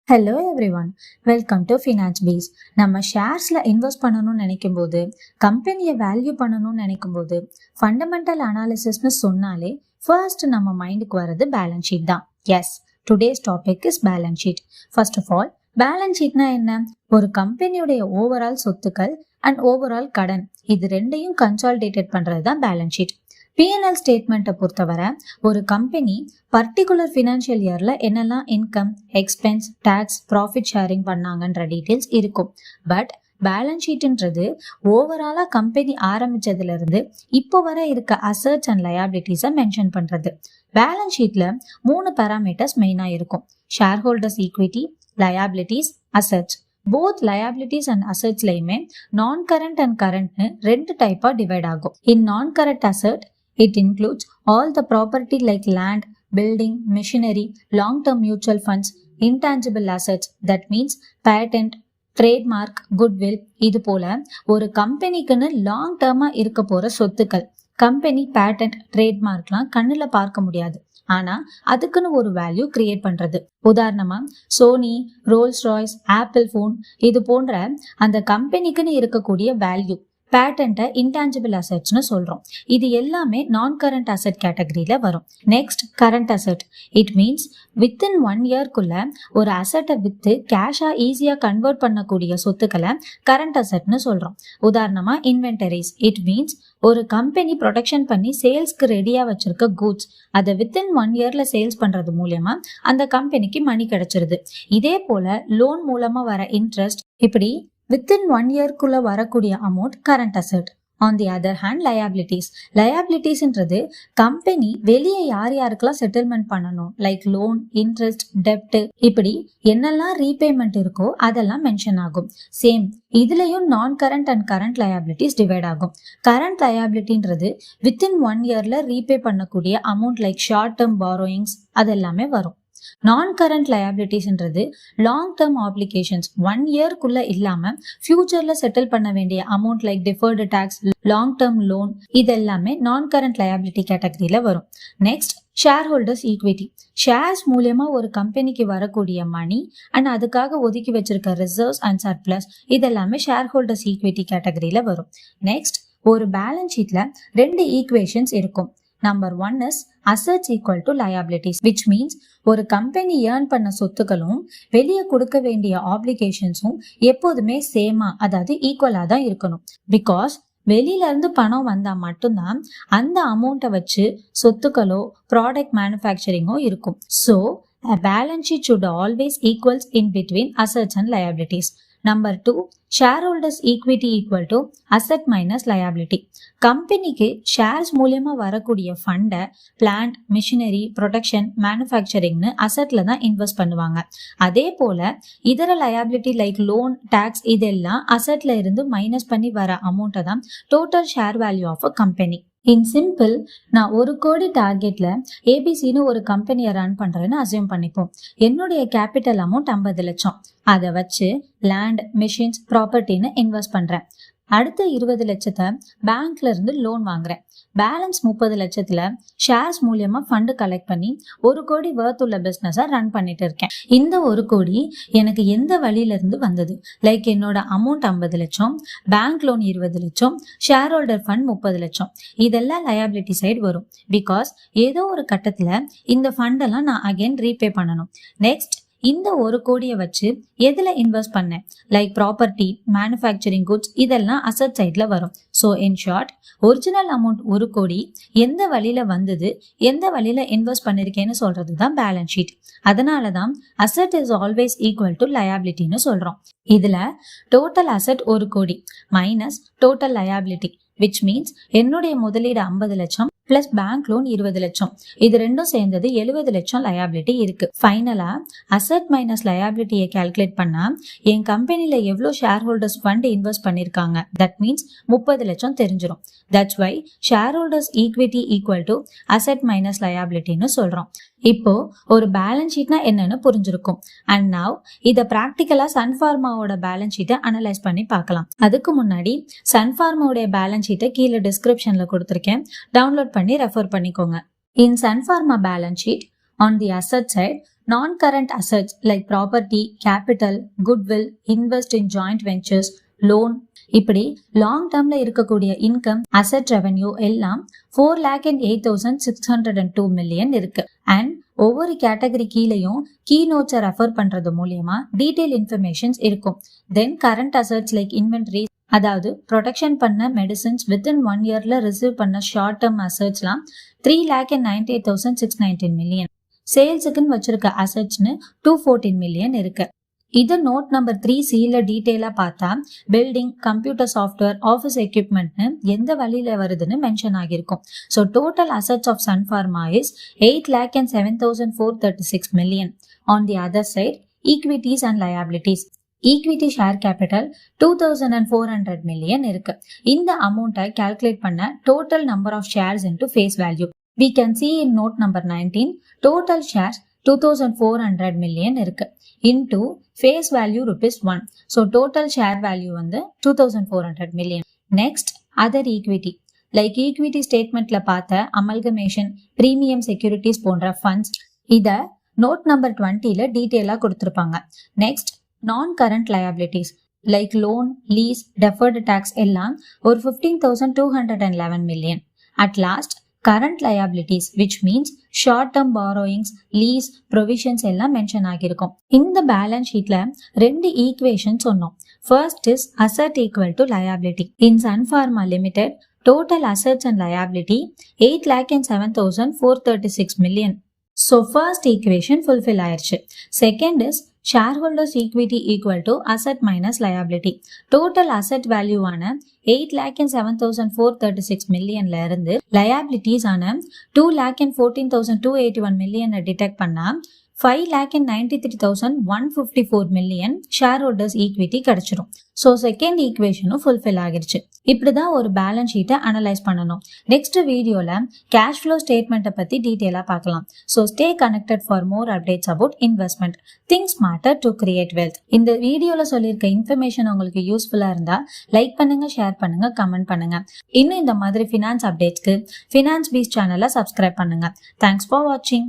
Hello everyone, welcome to finance peace. நம்ம ஷேர்ஸ்ல invest பண்ணணும்னு நினைக்கும் போது, கம்பெனியை வேல்யூ பண்ணணும்னு நினைக்கும் போது, ஃபண்டமெண்டல் அனாலிசிஸ்னு சொன்னாலே ஃபர்ஸ்ட் நம்ம மைண்டுக்கு வர்றது பேலன்ஸ் ஷீட் தான். Yes, today's topic is balance sheet. First of all, balance ஷீட்னா என்ன? ஒரு கம்பெனியுடைய ஓவரால் சொத்துக்கள் அண்ட் ஓவரால் கடன், இது ரெண்டையும் கன்சாலிடேட்டட் பண்றது தான் பேலன்ஸ் ஷீட். P&L ஸ்டேட்மெண்ட்டை பொறுத்தவரை ஒரு கம்பெனி பர்டிகுலர் ஃபினான்ஷியல் இயர்ல என்னெல்லாம் income, expense, tax, profit sharing பண்ணாங்கன்ற டீட்டெயில்ஸ் இருக்கும். பட் பேலன்ஸ் ஷீட்ன்றது ஓவராலா கம்பெனி ஆரம்பிச்சதுல இருந்து இப்போ வர இருக்க அசட்ஸ் அண்ட் லயபிலிட்டிஸை மென்ஷன் பண்றது. பேலன்ஸ் ஷீட்ல 3 பேராமீட்டர்ஸ் மெயினா இருக்கும்: share holders equity, liabilities, assets. Both liabilities and அசட்ஸ்லயுமே நான் கரண்ட் அண்ட் கரண்ட்னு 2 டைப்பா டிவைட் ஆகும். இன் நான் current asset, it includes all the property like land, building, machinery, long-term mutual funds, intangible assets, that means patent, trademark, goodwill. இது போல ஒரு கம்பெனிக்குன்னு long டேர்மா இருக்க போற சொத்துக்கள். கம்பெனி பேட்டன்ட், ட்ரேட்மார்க்லாம் கண்ணுல பார்க்க முடியாது, ஆனா அதுக்குன்னு ஒரு வேல்யூ கிரியேட் பண்றது. உதாரணமா Sony, Rolls Royce, Apple phone, இது போன்ற அந்த கம்பெனிக்குன்னு இருக்கக்கூடிய வேல்யூ பேட்டன்ட்டை இன்டான்ஜிபிள் அசெட்ஸ்னு சொல்றோம். இது எல்லாமே நான் கரண்ட் அசெட் கேட்டகரியில வரும். Next, current asset. It means within 1 இயர்க்குள்ள ஒரு அசெட்டை வித்து கேஷா ஈஸியா கன்வெர்ட் பண்ணக்கூடிய சொத்துக்களை கரண்ட் அசெட்னு சொல்றோம். உதாரணமா இன்வென்டரிஸ். இட் மீன்ஸ் ஒரு கம்பெனி ப்ரொடக்ஷன் பண்ணி சேல்ஸ்க்கு ரெடியா வச்சிருக்க கூட்ஸ், அதை வித்தின் 1 இயர்ல சேல்ஸ் பண்றது மூலமா அந்த கம்பெனிக்கு மணி கிடைச்சிருது. இதே போல லோன் மூலமா வர இன்ட்ரெஸ்ட், இப்படி வித்தின் 1 இயர்க்குள்ள வரக்கூடிய amount current asset. On the other hand, liabilities. லயபிலிட்டிஸ்ன்றது கம்பெனி வெளியே யார் யாருக்கெல்லாம் செட்டில்மெண்ட் பண்ணணும், லைக் லோன், இன்ட்ரெஸ்ட், டெப்ட், இப்படி என்னெல்லாம் ரீபேமெண்ட் இருக்கோ அதெல்லாம் மென்ஷன் ஆகும். சேம் இதுலயும் non current and current liabilities divide ஆகும். கரண்ட் லயபிலிட்டின்றது வித்தின் 1 இயர்ல ரீபே பண்ணக்கூடிய amount like short term borrowings, அது எல்லாமே வரும். நான் கரண்ட் லயபிலிட்டிஸ்ன்றது லாங் டேர்ம் ஆப்ளிகேஷன்ஸ், 1 இயர்க்குள்ள இல்லாம ஃபியூச்சர்ல செட்டில் பண்ண வேண்டிய amount like deferred tax, long term loan, இது எல்லாமே நான் கரண்ட் லயபிலிட்டி கேட்டகரியில வரும். Next, share holders equity. Shares மூலமா ஒரு கம்பெனிக்கு வரக்கூடிய மணி அண்ட் அதுக்காக ஒதுக்கி வச்சிருக்க ரிசர்வ்ஸ் அண்ட் சர்ப்ளஸ், இது எல்லாமே ஷேர் ஹோல்டர்ஸ் ஈக்விட்டி கேட்டகரியில வரும். நெக்ஸ்ட், ஒரு பேலன்ஸ் ஷீட்ல 2 ஈக்குவேஷன்ஸ் இருக்கும். Number 1 is assets equal to liabilities, which means ஒரு கம்பெனி ஏர்ன் பண்ண சொத்துக்களும் வெளியே கொடுக்க வேண்டிய ஆப்ளிகேஷன்ஸும் எப்போதுமே சேமா, அதாவது ஈக்குவலா தான் இருக்கணும். பிகாஸ் வெளியில இருந்து பணம் வந்தா மட்டும்தான் அந்த அமௌண்ட்டை வச்சு சொத்துக்களோ ப்ராடக்ட் மேனுஃபேக்சரிங்கோ இருக்கும். So a balance sheet should always equals in between assets and liabilities. Number 2, shareholders equity equal to asset minus liability. கம்பெனிக்கு ஷேர்ஸ் மூலியமா வரக்கூடிய ஃபண்டை பிளான்ட், மிஷினரி, ப்ரொடக்ஷன், மேனுஃபேக்சரிங்னு அசெட்ல தான் இன்வெஸ்ட் பண்ணுவாங்க. அதே போல இதர லயபிலிட்டி லைக் லோன், டாக்ஸ், இதெல்லாம் அசெட்ல இருந்து மைனஸ் பண்ணி வர அமௌண்ட்டை தான் total share value of a company. In simple, நான் 1 கோடி டார்கெட்ல ஏபிசின்னு ஒரு கம்பெனியை ரன் பண்றேன்னு அசியூம் பண்ணிப்போம். என்னுடைய கேபிட்டல் அமௌண்ட் 50 லட்சம். அதை வச்சு லேண்ட், மிஷின்ஸ், ப்ராப்பர்ட்டின்னு இன்வெஸ்ட் பண்றேன். அடுத்த 20 லட்சத்தை பேங்க்ல இருந்து லோன் வாங்குறேன். பேலன்ஸ் 30 லட்சத்துல ஷேர்ஸ் மூலியமா ஃபண்டு கலெக்ட் பண்ணி 1 கோடி வர்த் உள்ள பிசினஸை ரன் பண்ணிட்டு இருக்கேன். இந்த 1 கோடி எனக்கு எந்த வழியில இருந்து வந்தது? லைக் என்னோட அமௌண்ட் 50 லட்சம், பேங்க் லோன் 20 லட்சம், ஷேர் ஹோல்டர் ஃபண்ட் 30 லட்சம். இதெல்லாம் லயபிலிட்டி சைடு வரும். பிகாஸ் ஏதோ ஒரு கட்டத்துல இந்த ஃபண்டெல்லாம் நான் அகைன் ரீபே பண்ணணும். நெக்ஸ்ட், இந்த 1 கோடியை வச்சு எதுல இன்வெஸ்ட் பண்ணேன், லைக் ப்ராப்பர்ட்டி, மேனுஃபேக்சரிங் குட்ஸ், இதெல்லாம் அசட் சைட்ல வரும். So in short, original amount 1 கோடி எந்த வழியில வந்தது, எந்த வழியில இன்வெஸ்ட் பண்ணிருக்கேன்னு சொல்றது தான் பேலன்ஸ் ஷீட். அதனாலதான் asset is always equal to லயபிலிட்டின்னு சொல்றோம். இதுல total asset 1 crore minus total liability, which means என்னுடைய முதலீடு 50 லட்சம் பிளஸ் பேங்க் லோன் 20 லட்சம், இது ரெண்டும் சேர்ந்தது 70 லட்சம் லயபிலிட்டி இருக்கு. ஃபைனலா அசெட் மைனஸ் லயபிலிட்டியை கால்குலேட் பண்ணா என் கம்பெனில எவ்வளோ ஷேர் ஹோல்டர்ஸ் ஃபண்ட் இன்வெஸ்ட் பண்ணிருக்காங்க, தட் மீன்ஸ் 30 லட்சம் தெரிஞ்சிடும். That's why share holders equity equal to asset minus லயபிலிட்டின்னு சொல்றோம். இப்போ ஒரு பேலன்ஸ் ஷீட்னா என்னன்னு புரிஞ்சிருக்கும். அண்ட் நவ் இதை பிராக்டிக்கலா சன்ஃபார்மாவோட பேலன்ஸ் ஷீட்டை அனலைஸ் பண்ணி பார்க்கலாம். அதுக்கு முன்னாடி சன்ஃபார்மாவோட பேலன்ஸ் ஷீட்டை கீழே டிஸ்கிரிப்ஷன்ல கொடுத்துருக்கேன், டவுன்லோட் பண்ணி ரெஃபர் பண்ணிக்கோங்க. In Sun Pharma balance sheet, on the asset side, Non-current assets like property, capital, goodwill, invest in joint ventures, loan, இப்படி லாங் டேர்ம்ல இருக்கக்கூடிய இன்கம், அசெட், ரெவென்யூ எல்லாம் 4,08,602 மில்லியன் இருக்கு. அண்ட் ஒவ்வொரு கேட்டகரி கீழேயும் கீ நோட்ஸை ரெஃபர் பண்றது மூலியமா டீடைல் இன்ஃபர்மேஷன்ஸ் இருக்கும். தென் current assets like inventory, அதாவது ப்ரொடெக்ஷன் பண்ண மெடிசின்ஸ் வித்தின் 1 இயர்ல ரிசீவ் பண்ண ஷார்ட் டேர்ம் அசெட்ஸ்லாம் 3,98,619 மில்லியன். சேல்ஸுக்குன்னு வச்சிருக்க அசெட்ஸ்னு 214 மில்லியன் இருக்கு. இது நோட் நம்பர் 3C டீட்டெயிலா பார்த்தா பில்டிங், கம்ப்யூட்டர் சாஃப்ட்வேர், ஆஃபீஸ் எக்யூப்மெண்ட்னு எந்த வழியில வருதுன்னு மென்ஷன் ஆகியிருக்கும். So total assets of Sun Pharma is 8,07,436 million. On the other side, equities and liabilities, equity share capital 2,400 million இருக்கு. இந்த அமௌண்ட்டை கால்குலேட் பண்ண total number of shares into face value. We can see in note number 19, total shares 2,400 million இருக்கு into face value ₹1. So total share value வந்து 2,400 million. Next, other equity. Like equity statementல பார்த்த amalgamation, premium securities போன்ற funds, இத note number 20ல டீட்டெயிலா கொடுத்திருப்பாங்க. Next, non-current liabilities like loan, lease, deferred tax எல்லாம் ஒரு 15,211 million. At last, current liabilities, which means short term borrowings, lease, provisions எல்லாம் mention ஆகியிருக்கும். இந்த பேலன்ஸ் ஷீட்ல 2 ஈக்குவேஷன் சொன்னோம். First is asset equal to liability. In Sun Pharma Limited, total assets and liability 8,07,436 million. So first equation fulfill ஆயிருச்சு. Second is shareholders equity equal to asset minus liability. Total asset value ஆன 8,07,436 மில்லியன்ல இருந்து liabilities ஆன 2,14,281 மில்லியனை detect பண்ணா 5,93,154 million share holders equity கிடைச்சிடும். So second ஈக்குவேஷனும் fulfil ஆகிருச்சு. இப்படிதான் ஒரு balance ஷீட்டை அனலைஸ் பண்ணணும். நெக்ஸ்ட் வீடியோல கேஷ் ஃப்ளோ ஸ்டேட்மெண்ட்டை பத்தி டீட்டெயிலா பார்க்கலாம். So stay connected for more updates about investment. Think smarter to create wealth. இந்த வீடியோல சொல்லியிருக்க இன்ஃபர்மேஷன் உங்களுக்கு யூஸ்ஃபுல்லா இருந்தா லைக் பண்ணுங்க, ஷேர் பண்ணுங்க, கமெண்ட் பண்ணுங்க. இன்னும் இந்த மாதிரி ஃபினான்ஸ் அப்டேட்ஸ்க்கு ஃபினான்ஸ் பீஸ் சேனலை சப்ஸ்கிரைப் பண்ணுங்க. தேங்க்ஸ் ஃபார் வாட்சிங்.